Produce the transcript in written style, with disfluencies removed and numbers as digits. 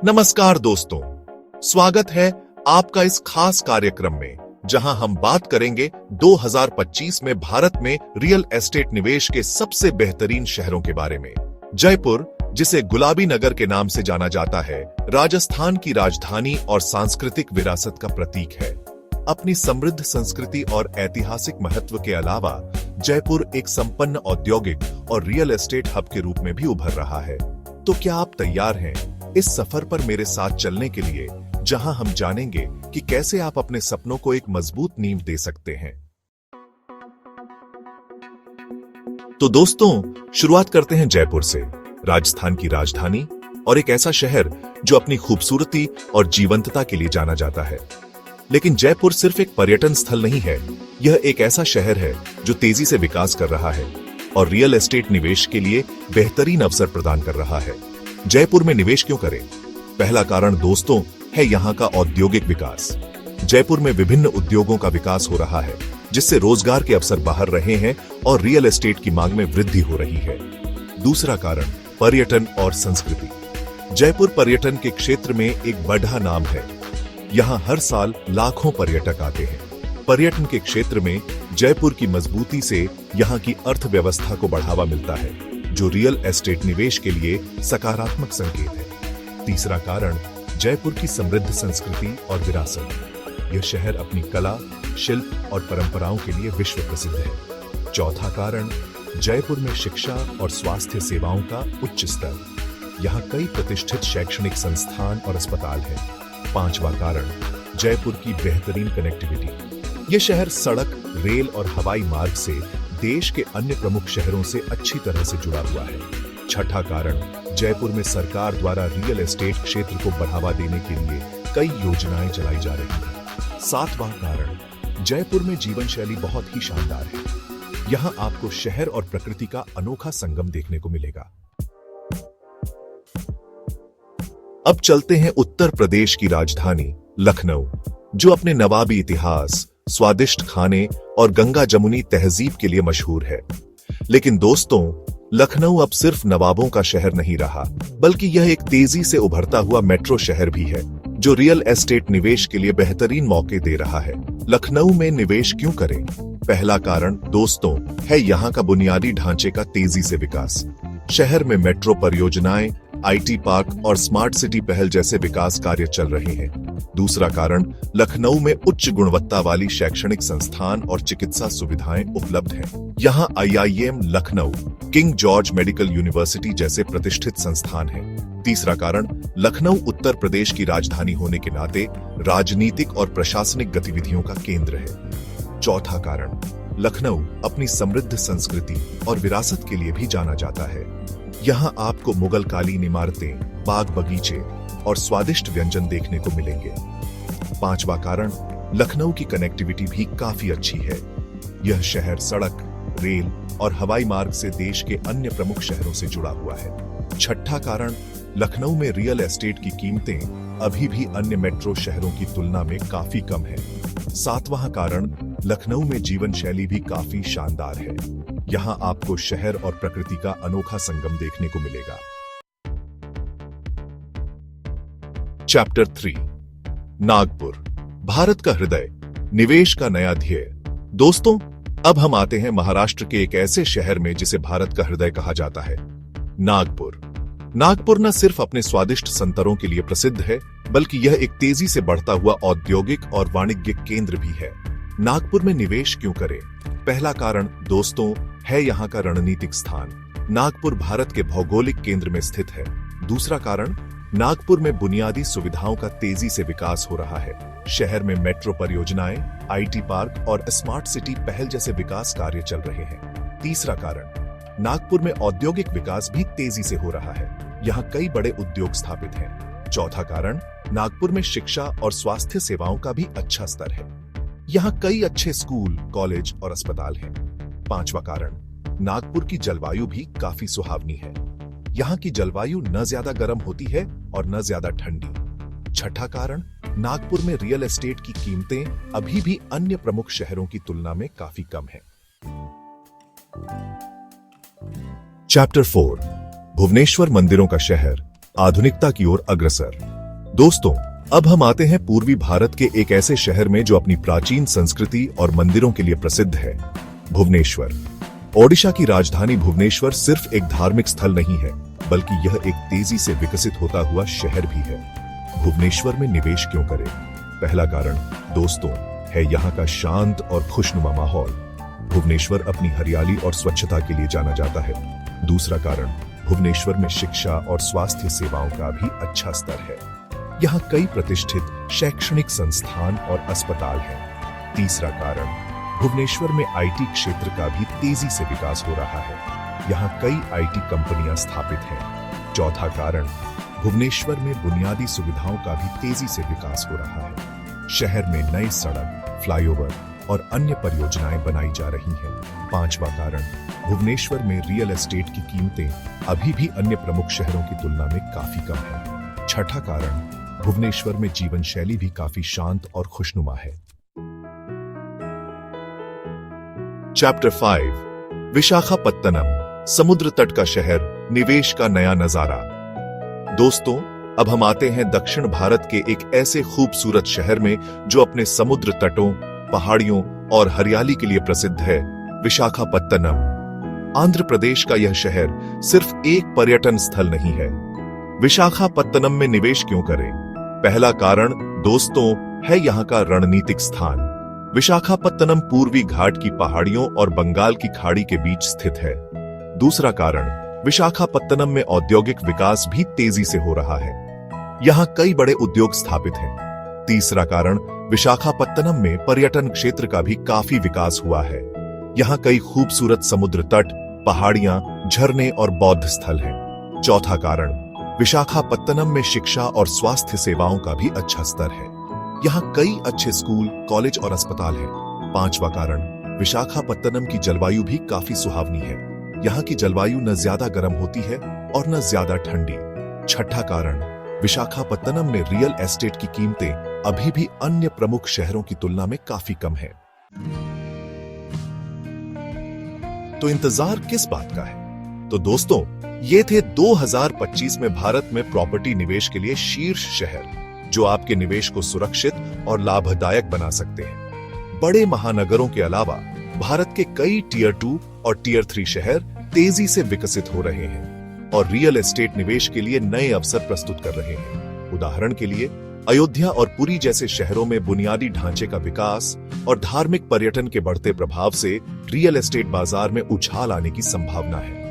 नमस्कार दोस्तों, स्वागत है आपका इस खास कार्यक्रम में जहां हम बात करेंगे 2025 में भारत में रियल एस्टेट निवेश के सबसे बेहतरीन शहरों के बारे में। जयपुर, जिसे गुलाबी नगर के नाम से जाना जाता है, राजस्थान की राजधानी और सांस्कृतिक विरासत का प्रतीक है। अपनी समृद्ध संस्कृति और ऐतिहासिक महत्व के अलावा जयपुर एक संपन्न औद्योगिक और रियल एस्टेट हब के रूप में भी उभर रहा है। तो क्या आप तैयार हैं इस सफर पर मेरे साथ चलने के लिए, जहां हम जानेंगे कि कैसे आप अपने सपनों को एक मजबूत नींव दे सकते हैं। तो दोस्तों, शुरुआत करते हैं जयपुर से, राजस्थान की राजधानी और एक ऐसा शहर जो अपनी खूबसूरती और जीवंतता के लिए जाना जाता है। लेकिन जयपुर सिर्फ एक पर्यटन स्थल नहीं है, यह एक ऐसा शहर है जो तेजी से विकास कर रहा है और रियल एस्टेट निवेश के लिए बेहतरीन अवसर प्रदान कर रहा है। जयपुर में निवेश क्यों करें? पहला कारण दोस्तों है यहाँ का औद्योगिक विकास। जयपुर में विभिन्न उद्योगों का विकास हो रहा है, जिससे रोजगार के अवसर बाहर रहे हैं और रियल एस्टेट की मांग में वृद्धि हो रही है। दूसरा कारण पर्यटन और संस्कृति। जयपुर पर्यटन के क्षेत्र में एक बड़ा नाम है। यहाँ हर साल लाखों पर्यटक आते हैं। पर्यटन के क्षेत्र में जयपुर की मजबूती से यहाँ की अर्थव्यवस्था को बढ़ावा मिलता है, जो रियल एस्टेट निवेश के लिए सकारात्मक संकेत है। तीसरा कारण जयपुर की समृद्ध संस्कृति और विरासत। यह शहर अपनी कला, शिल्प और परंपराओं के लिए विश्व प्रसिद्ध है। चौथा कारण जयपुर में शिक्षा और स्वास्थ्य सेवाओं का उच्च स्तर। यहाँ कई प्रतिष्ठित शैक्षणिक संस्थान और अस्पताल हैं। पांचवा कारण जयपुर की बेहतरीन कनेक्टिविटी। यह शहर सड़क, रेल और हवाई मार्ग से देश के अन्य प्रमुख शहरों से अच्छी तरह से जुड़ा हुआ है। छठा कारण जयपुर में सरकार द्वारा रियल एस्टेट क्षेत्र को बढ़ावा देने के लिए कई योजनाएं चलाई जा रही हैं। सातवां कारण जयपुर में जीवन शैली बहुत ही शानदार है। यहां आपको शहर और प्रकृति का अनोखा संगम देखने को मिलेगा। अब चलते हैं उत्तर प्रदेश की राजधानी लखनऊ, जो अपने नवाबी इतिहास, स्वादिष्ट खाने और गंगा जमुनी तहजीब के लिए मशहूर है। लेकिन दोस्तों, लखनऊ अब सिर्फ नवाबों का शहर नहीं रहा, बल्कि यह एक तेजी से उभरता हुआ मेट्रो शहर भी है, जो रियल एस्टेट निवेश के लिए बेहतरीन मौके दे रहा है। लखनऊ में निवेश क्यों करें? पहला कारण दोस्तों है यहाँ का बुनियादी ढांचे का तेजी से विकास। शहर में मेट्रो परियोजनाएं, आईटी पार्क और स्मार्ट सिटी पहल जैसे विकास कार्य चल रहे हैं। दूसरा कारण लखनऊ में उच्च गुणवत्ता वाली शैक्षणिक संस्थान और चिकित्सा सुविधाएं उपलब्ध हैं। यहाँ IIM Lucknow, king George medical university जैसे प्रतिष्ठित संस्थान हैं। तीसरा कारण लखनऊ उत्तर प्रदेश की राजधानी होने के नाते राजनीतिक और प्रशासनिक गतिविधियों का केंद्र है। चौथा कारण लखनऊ अपनी समृद्ध संस्कृति और विरासत के लिए भी जाना जाता है। यहाँ आपको मुगल कालीन इमारतें, बाग बगीचे और स्वादिष्ट व्यंजन देखने को मिलेंगे। पांचवा कारण लखनऊ की कनेक्टिविटी भी काफी अच्छी है। यह शहर सड़क, रेल और हवाई मार्ग से देश के अन्य प्रमुख शहरों से जुड़ा हुआ है। छठा कारण लखनऊ में रियल एस्टेट की कीमतें अभी भी अन्य मेट्रो शहरों की तुलना में काफी कम है। सातवां कारण लखनऊ में जीवन शैली भी काफी शानदार है। यहाँ आपको शहर और प्रकृति का अनोखा संगम देखने को मिलेगा। चैप्टर 3, नागपुर, भारत का हृदय, निवेश का नया ध्येय। दोस्तों, अब हम आते हैं महाराष्ट्र के एक ऐसे शहर में जिसे भारत का हृदय कहा जाता है, नागपुर। नागपुर न सिर्फ अपने स्वादिष्ट संतरों के लिए प्रसिद्ध है, बल्कि यह एक तेजी से बढ़ता हुआ औद्योगिक और वाणिज्यिक केंद्र भी है। नागपुर में निवेश क्यों करें? पहला कारण दोस्तों है यहाँ का रणनीतिक स्थान। नागपुर भारत के भौगोलिक केंद्र में स्थित है। दूसरा कारण नागपुर में बुनियादी सुविधाओं का तेजी से विकास हो रहा है। शहर में मेट्रो परियोजनाएं, आईटी पार्क और स्मार्ट सिटी पहल जैसे विकास कार्य चल रहे हैं। तीसरा कारण नागपुर में औद्योगिक विकास भी तेजी से हो रहा है। यहाँ कई बड़े उद्योग स्थापित हैं। चौथा कारण नागपुर में शिक्षा और स्वास्थ्य सेवाओं का भी अच्छा स्तर है। यहाँ कई अच्छे स्कूल, कॉलेज और अस्पताल हैं। पांचवा कारण नागपुर की जलवायु भी काफी सुहावनी है। यहाँ की जलवायु न ज्यादा गर्म होती है और न ज्यादा ठंडी। छठा कारण नागपुर में रियल एस्टेट की कीमतें अभी भी अन्य प्रमुख शहरों की तुलना में काफी कम है। चैप्टर 4, भुवनेश्वर मंदिरों का शहर, आधुनिकता की ओर अग्रसर। दोस्तों, अब हम आते हैं पूर्वी भारत के एक ऐसे शहर में जो अपनी प्राचीन संस्कृति और मंदिरों के लिए प्रसिद्ध है, भुवनेश्वर। ओडिशा की राजधानी भुवनेश्वर सिर्फ एक धार्मिक स्थल नहीं है, बल्कि यह एक तेजी से विकसित होता हुआ शहर भी है। भुवनेश्वर में निवेश क्यों करें? पहला कारण, दोस्तों, है यहाँ का शांत और खुशनुमा माहौल। भुवनेश्वर अपनी हरियाली और स्वच्छता के लिए जाना जाता है। दूसरा कारण, भुवनेश्वर में शिक्षा और स्वास्थ्य सेवाओं का भी अच्छा स्तर है। यहाँ कई प्रतिष्ठित शैक्षणिक संस्थान और अस्पताल हैं। तीसरा कारण, भुवनेश्वर में आईटी क्षेत्र का भी तेजी से विकास हो रहा है। यहाँ कई आईटी कंपनियां स्थापित हैं। चौथा कारण, भुवनेश्वर में बुनियादी सुविधाओं का भी तेजी से विकास हो रहा है। शहर में नई सड़क, फ्लाईओवर और अन्य परियोजनाएं बनाई जा रही हैं। पांचवा कारण, भुवनेश्वर में रियल एस्टेट की कीमतें अभी भी अन्य प्रमुख शहरों की तुलना में काफी कम है। छठा कारण, भुवनेश्वर में जीवन शैली भी काफी शांत और खुशनुमा है। चैप्टर 5, विशाखापत्तनम, समुद्र तट का शहर, निवेश का नया नजारा। दोस्तों, अब हम आते हैं दक्षिण भारत के एक ऐसे खूबसूरत शहर में जो अपने समुद्र तटों, पहाड़ियों और हरियाली के लिए प्रसिद्ध है, विशाखापत्तनम। आंध्र प्रदेश का यह शहर सिर्फ एक पर्यटन स्थल नहीं है। विशाखापत्तनम में निवेश क्यों करें? पहला कारण, दोस्तों, है यहाँ का रणनीतिक स्थान। विशाखापत्तनम पूर्वी घाट की पहाड़ियों और बंगाल की खाड़ी के बीच स्थित है। दूसरा कारण, विशाखापत्तनम में औद्योगिक विकास भी तेजी से हो रहा है। यहाँ कई बड़े उद्योग स्थापित हैं। तीसरा कारण, विशाखापत्तनम में पर्यटन क्षेत्र का भी काफी विकास हुआ है। यहाँ कई खूबसूरत समुद्र तट, पहाड़ियां, झरने और बौद्ध स्थल हैं। चौथा कारण, विशाखापत्तनम में शिक्षा और स्वास्थ्य सेवाओं का भी अच्छा स्तर है। यहाँ कई अच्छे स्कूल, कॉलेज और अस्पताल हैं। पांचवा कारण, विशाखापत्तनम की जलवायु भी काफी सुहावनी है। यहाँ की जलवायु न ज्यादा गर्म होती है और न ज्यादा ठंडी। छठा कारण, विशाखापत्तनम में रियल एस्टेट की कीमतें अभी भी अन्य प्रमुख शहरों की तुलना में काफी कम है। तो इंतजार किस बात का है? तो दोस्तों, ये थे 2025 में भारत में प्रॉपर्टी निवेश के लिए शीर्ष शहर, जो आपके निवेश को सुरक्षित और लाभदायक बना सकते हैं। बड़े महानगरों के अलावा भारत के कई टियर 2 और टियर 3 शहर तेजी से विकसित हो रहे हैं और रियल एस्टेट निवेश के लिए नए अवसर प्रस्तुत कर रहे हैं। उदाहरण के लिए, अयोध्या और पुरी जैसे शहरों में बुनियादी ढांचे का विकास और धार्मिक पर्यटन के बढ़ते प्रभाव से रियल एस्टेट बाजार में उछाल आने की संभावना है।